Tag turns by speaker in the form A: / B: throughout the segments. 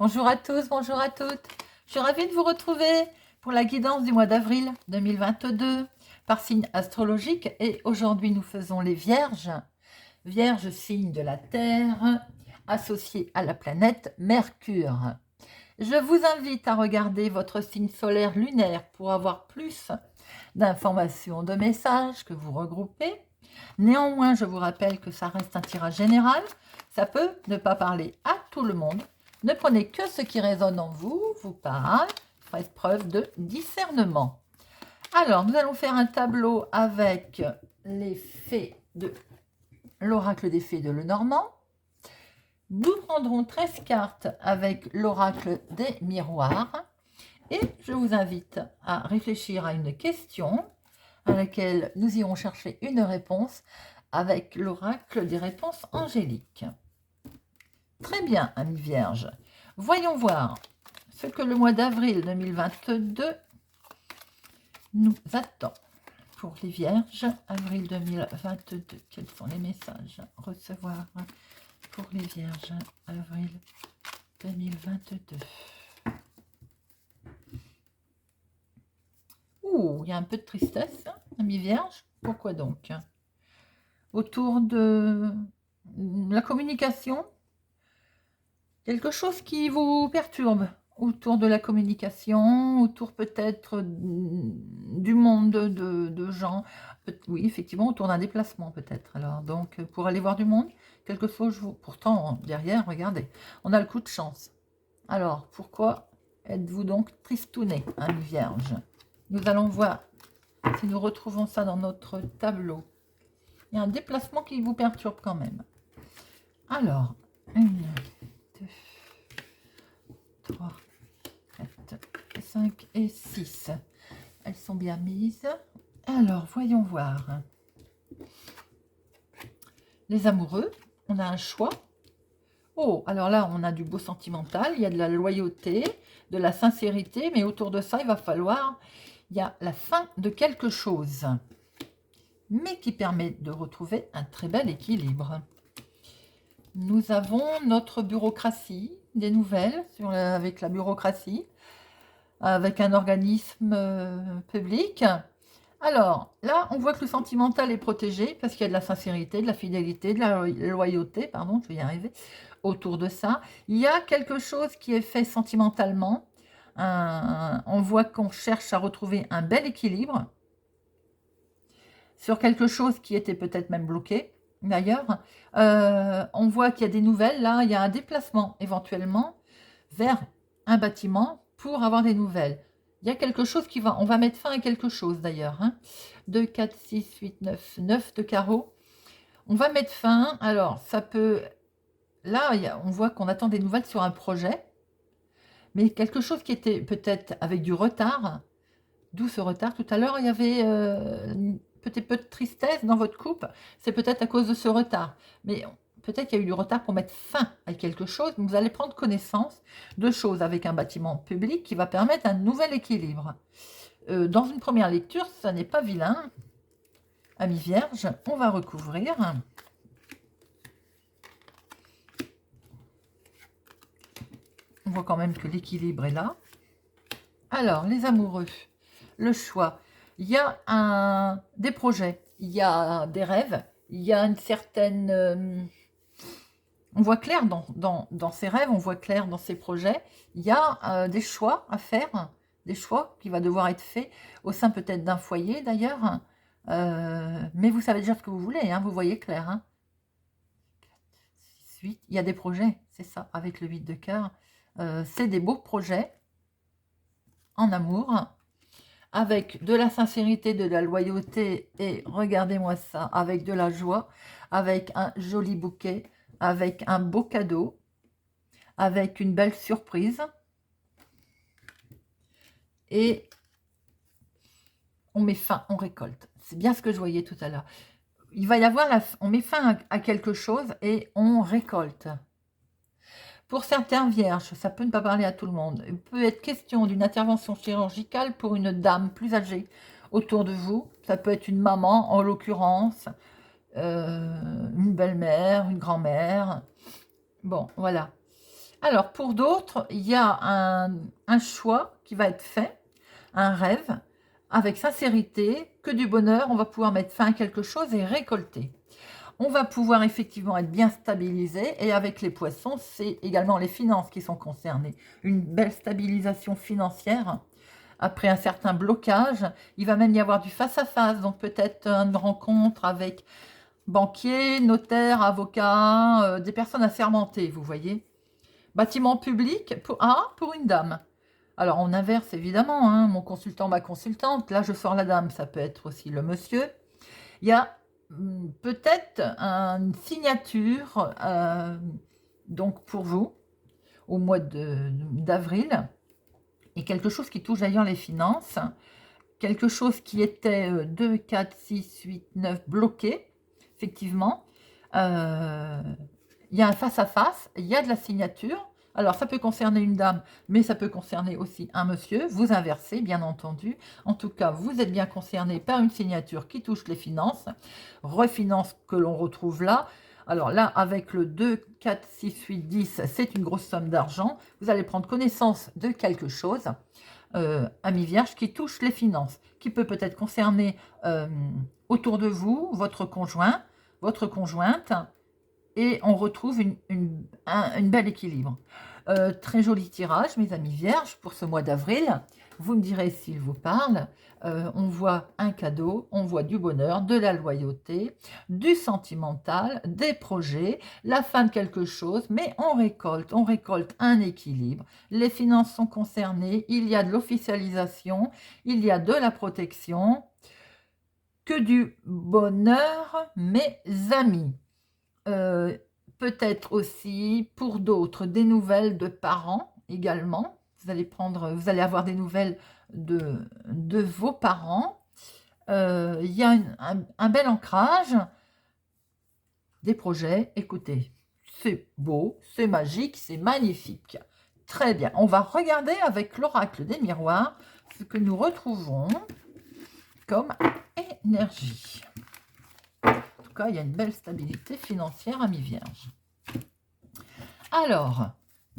A: Bonjour à tous, bonjour à toutes. Je suis ravie de vous retrouver pour la guidance du mois d'avril 2022 par signe astrologique. Et aujourd'hui, nous faisons les Vierges. Vierge, signe de la Terre, associé à la planète Mercure. Je vous invite à regarder votre signe solaire lunaire pour avoir plus d'informations, de messages que vous regroupez. Néanmoins, je vous rappelle que ça reste un tirage général. Ça peut ne pas parler à tout le monde. Ne prenez que ce qui résonne en vous, vous parle. Faites preuve de discernement. Alors, nous allons faire un tableau avec les fées de l'oracle des fées de Lenormand. Nous prendrons 13 cartes avec l'oracle des miroirs. Et je vous invite à réfléchir à une question à laquelle nous irons chercher une réponse avec l'oracle des réponses angéliques. Très bien, amis vierges. Voyons voir ce que le mois d'avril 2022 nous attend. Pour les vierges, avril 2022, quels sont les messages à recevoir pour les vierges, avril 2022? Ouh, il y a un peu de tristesse, hein, amis vierges. Pourquoi donc? Autour de la communication, quelque chose qui vous perturbe autour de la communication, autour peut-être du monde de gens. Oui, effectivement, autour d'un déplacement peut-être. Alors, donc, pour aller voir du monde, quelque chose, pourtant, derrière, regardez, on a le coup de chance. Alors, pourquoi êtes-vous donc tristouné, amis vierges? Nous allons voir si nous retrouvons ça dans notre tableau. Il y a un déplacement qui vous perturbe quand même. Alors, 1, 2, 3, 4, 5 et 6. Elles sont bien mises. Alors, voyons voir. Les amoureux, on a un choix. Oh, alors là, on a du beau sentimental, il y a de la loyauté, de la sincérité, mais autour de ça, il va falloir... Il y a la fin de quelque chose, mais qui permet de retrouver un très bel équilibre. Nous avons notre bureaucratie, des nouvelles avec la bureaucratie, avec un organisme public. Alors, là, on voit que le sentimental est protégé parce qu'il y a de la sincérité, de la fidélité, de la loyauté, pardon, je vais y arriver, autour de ça. Il y a quelque chose qui est fait sentimentalement. On voit qu'on cherche à retrouver un bel équilibre sur quelque chose qui était peut-être même bloqué. D'ailleurs, on voit qu'il y a des nouvelles. Là, il y a un déplacement éventuellement vers un bâtiment pour avoir des nouvelles. Il y a quelque chose qui va... On va mettre fin à quelque chose d'ailleurs. Hein. 2, 4, 6, 8, 9. 9 de carreau. On va mettre fin. Alors, ça peut... Là, on voit qu'on attend des nouvelles sur un projet. Mais quelque chose qui était peut-être avec du retard. D'où ce retard. Tout à l'heure, il y avait peut-être peu de tristesse dans votre couple. C'est peut-être à cause de ce retard. Mais peut-être qu'il y a eu du retard pour mettre fin à quelque chose. Vous allez prendre connaissance de choses avec un bâtiment public qui va permettre un nouvel équilibre. Dans une première lecture, ça n'est pas vilain. Amis vierges, on va recouvrir. On voit quand même que l'équilibre est là. Alors, les amoureux, le choix. Il y a des projets, il y a des rêves, il y a une certaine... on voit clair dans ces rêves, on voit clair dans ces projets. Il y a des choix à faire, des choix qui vont devoir être faits au sein peut-être d'un foyer d'ailleurs. Mais vous savez déjà ce que vous voulez, hein, vous voyez clair. Hein. 6, 8, il y a des projets, c'est ça, avec le 8 de cœur. C'est des beaux projets en amour, avec de la sincérité, de la loyauté, et regardez-moi ça, avec de la joie, avec un joli bouquet, avec un beau cadeau, avec une belle surprise, et on met fin, on récolte. C'est bien ce que je voyais tout à l'heure. Il va y avoir, on met fin à quelque chose et on récolte. Pour certains vierges, ça peut ne pas parler à tout le monde. Il peut être question d'une intervention chirurgicale pour une dame plus âgée autour de vous. Ça peut être une maman, en l'occurrence, une belle-mère, une grand-mère. Bon, voilà. Alors, pour d'autres, il y a un choix qui va être fait, un rêve, avec sincérité, que du bonheur, on va pouvoir mettre fin à quelque chose et récolter. On va pouvoir effectivement être bien stabilisé, et avec les poissons, c'est également les finances qui sont concernées. Une belle stabilisation financière. Après un certain blocage, il va même y avoir du face-à-face, donc peut-être une rencontre avec banquier, notaire, avocat, des personnes assermentées, vous voyez. Bâtiment public pour une dame. Alors on inverse évidemment, hein, mon consultant, ma consultante, là je sors la dame, ça peut être aussi le monsieur. Il y a peut-être une signature donc pour vous au mois d'avril, et quelque chose qui touche d'ailleurs les finances, quelque chose qui était 2, 4, 6, 8, 9 bloqué, effectivement. Il y a un face-à-face, il y a de la signature. Alors, ça peut concerner une dame, mais ça peut concerner aussi un monsieur. Vous inversez, bien entendu. En tout cas, vous êtes bien concerné par une signature qui touche les finances. Refinance que l'on retrouve là. Alors là, avec le 2, 4, 6, 8, 10, c'est une grosse somme d'argent. Vous allez prendre connaissance de quelque chose, ami Vierge, qui touche les finances, qui peut-être concerner autour de vous, votre conjoint, votre conjointe, et on retrouve une belle équilibre. Très joli tirage, mes amis vierges, pour ce mois d'avril. Vous me direz s'il vous parle. On voit un cadeau, on voit du bonheur, de la loyauté, du sentimental, des projets, la fin de quelque chose, mais on récolte un équilibre. Les finances sont concernées, il y a de l'officialisation, il y a de la protection, que du bonheur, mes amis. Peut-être aussi pour d'autres des nouvelles de parents également. Vous allez avoir des nouvelles de vos parents. Il y a un bel ancrage, des projets. Écoutez, c'est beau, c'est magique, c'est magnifique. Très bien. On va regarder avec l'oracle des miroirs ce que nous retrouvons comme énergie. En tout cas, il y a une belle stabilité financière, amis vierges. Alors,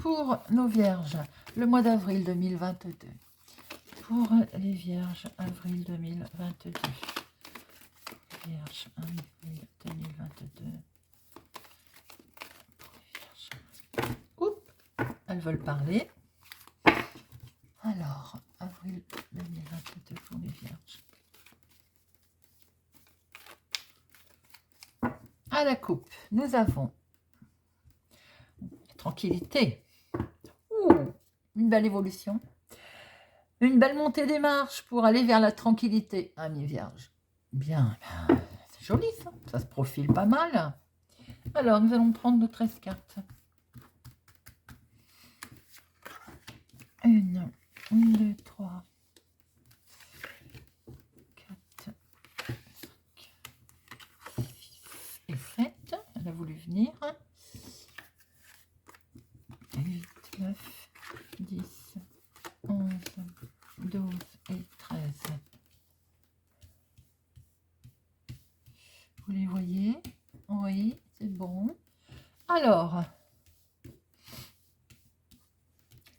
A: pour nos vierges, le mois d'avril 2022. Pour les vierges, avril 2022. Vierges, avril 2022. Pour les vierges. Oups, elles veulent parler. Alors, avril 2022 pour les vierges. À la coupe, nous avons tranquillité. Une belle évolution. Une belle montée des marches pour aller vers la tranquillité, amis vierges. Bien, c'est joli ça. Ça se profile pas mal. Alors, nous allons prendre nos 13 cartes. 1, 2, 3, 4, 5, 6 et 7. Elle a voulu venir. 8, 9, 10, 11, 12 et 13. Vous les voyez? Oui, c'est bon. Alors,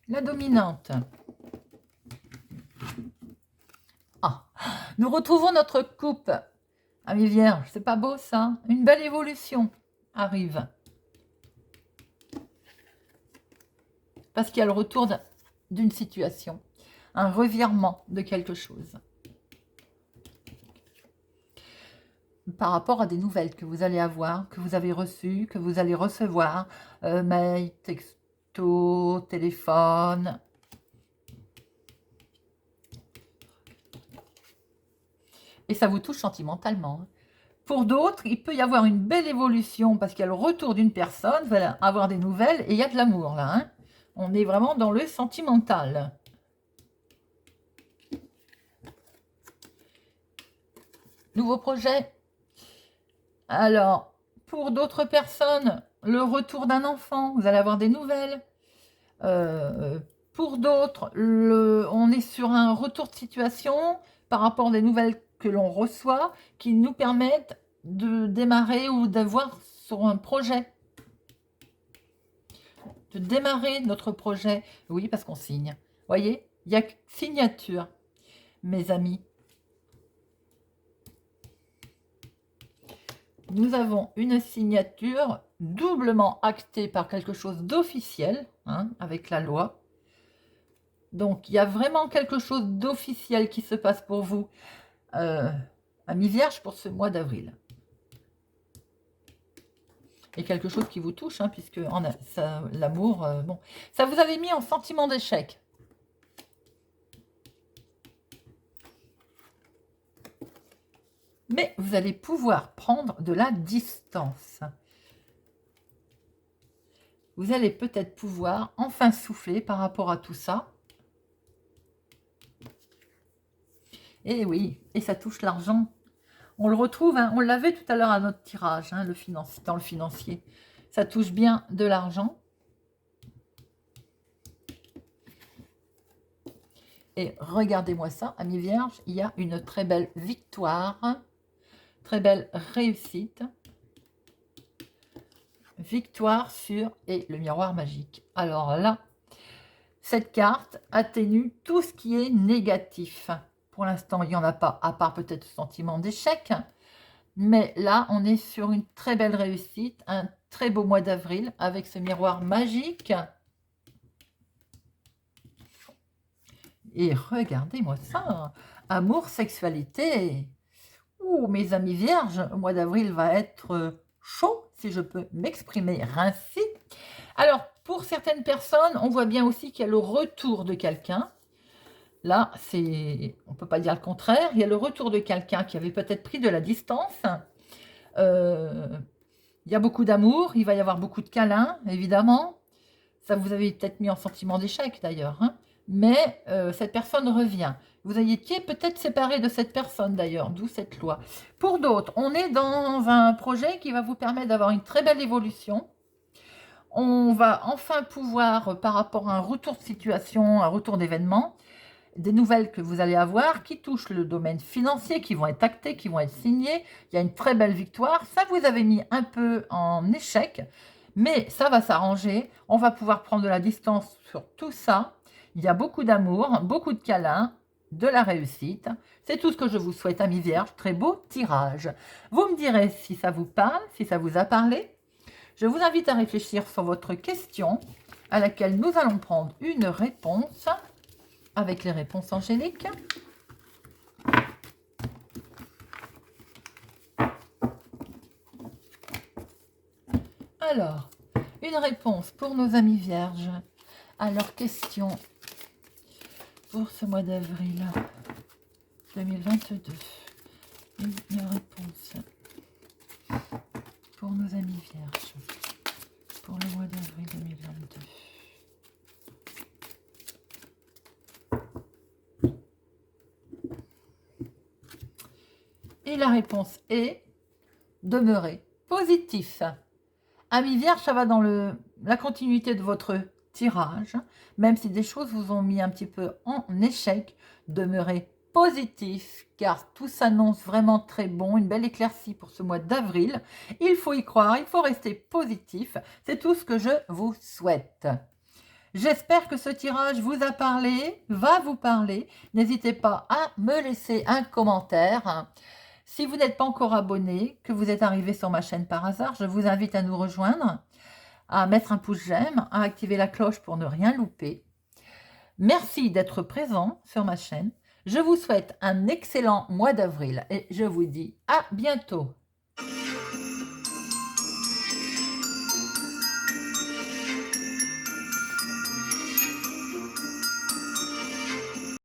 A: la dominante. Ah, nous retrouvons notre coupe. Amis vierges, c'est pas beau ça? Une belle évolution arrive. Parce qu'il y a le retour d'une situation, un revirement de quelque chose. Par rapport à des nouvelles que vous allez avoir, que vous avez reçues, que vous allez recevoir, mail, texto, téléphone. Et ça vous touche sentimentalement. Pour d'autres, il peut y avoir une belle évolution parce qu'il y a le retour d'une personne, vous allez avoir des nouvelles et il y a de l'amour là. Hein. On est vraiment dans le sentimental. Nouveau projet. Alors, pour d'autres personnes, le retour d'un enfant, vous allez avoir des nouvelles. Pour d'autres, on est sur un retour de situation par rapport à des nouvelles que l'on reçoit qui nous permettent de démarrer ou d'avoir sur un projet. de démarrer notre projet. Oui, parce qu'on signe. Voyez, il y a signature, mes amis. Nous avons une signature doublement actée par quelque chose d'officiel, hein, avec la loi. Donc, il y a vraiment quelque chose d'officiel qui se passe pour vous, amis Vierge, pour ce mois d'avril. Et quelque chose qui vous touche, hein, puisque l'amour, bon, ça vous avait mis en sentiment d'échec. Mais vous allez pouvoir prendre de la distance. Vous allez peut-être pouvoir enfin souffler par rapport à tout ça. Et oui, et ça touche l'argent. On le retrouve, hein, on l'avait tout à l'heure à notre tirage, hein, dans le financier. Ça touche bien de l'argent. Et regardez-moi ça, amis vierges, il y a une très belle victoire, très belle réussite. Victoire sur et le miroir magique. Alors là, cette carte atténue tout ce qui est négatif. Pour l'instant, il n'y en a pas, à part peut-être le sentiment d'échec. Mais là, on est sur une très belle réussite, un très beau mois d'avril avec ce miroir magique. Et regardez-moi ça, amour, sexualité. Ouh, mes amis vierges, le mois d'avril va être chaud, si je peux m'exprimer ainsi. Alors, pour certaines personnes, on voit bien aussi qu'il y a le retour de quelqu'un. Là, on ne peut pas dire le contraire. Il y a le retour de quelqu'un qui avait peut-être pris de la distance. Il y a beaucoup d'amour. Il va y avoir beaucoup de câlins, évidemment. Ça vous avez peut-être mis en sentiment d'échec, d'ailleurs. Hein. Mais cette personne revient. Vous étiez peut-être séparé de cette personne, d'ailleurs, d'où cette loi. Pour d'autres, on est dans un projet qui va vous permettre d'avoir une très belle évolution. On va enfin pouvoir, par rapport à un retour de situation, un retour d'événement, des nouvelles que vous allez avoir qui touchent le domaine financier, qui vont être actées, qui vont être signées. Il y a une très belle victoire. Ça vous avait mis un peu en échec, mais ça va s'arranger. On va pouvoir prendre de la distance sur tout ça. Il y a beaucoup d'amour, beaucoup de câlins, de la réussite. C'est tout ce que je vous souhaite, amis vierges. Très beau tirage. Vous me direz si ça vous parle, si ça vous a parlé. Je vous invite à réfléchir sur votre question à laquelle nous allons prendre une réponse avec les réponses angéliques. Alors, une réponse pour nos amis vierges à leur question pour ce mois d'avril 2022. Une réponse pour nos amis vierges pour le mois d'avril 2022. Et la réponse est demeurer positif. Amis vierge, ça va dans la continuité de votre tirage. Même si des choses vous ont mis un petit peu en échec, demeurez positif car tout s'annonce vraiment très bon. Une belle éclaircie pour ce mois d'avril. Il faut y croire, il faut rester positif. C'est tout ce que je vous souhaite. J'espère que ce tirage vous a parlé, va vous parler. N'hésitez pas à me laisser un commentaire. Si vous n'êtes pas encore abonné, que vous êtes arrivé sur ma chaîne par hasard, je vous invite à nous rejoindre, à mettre un pouce j'aime, à activer la cloche pour ne rien louper. Merci d'être présent sur ma chaîne. Je vous souhaite un excellent mois d'avril et je vous dis à bientôt.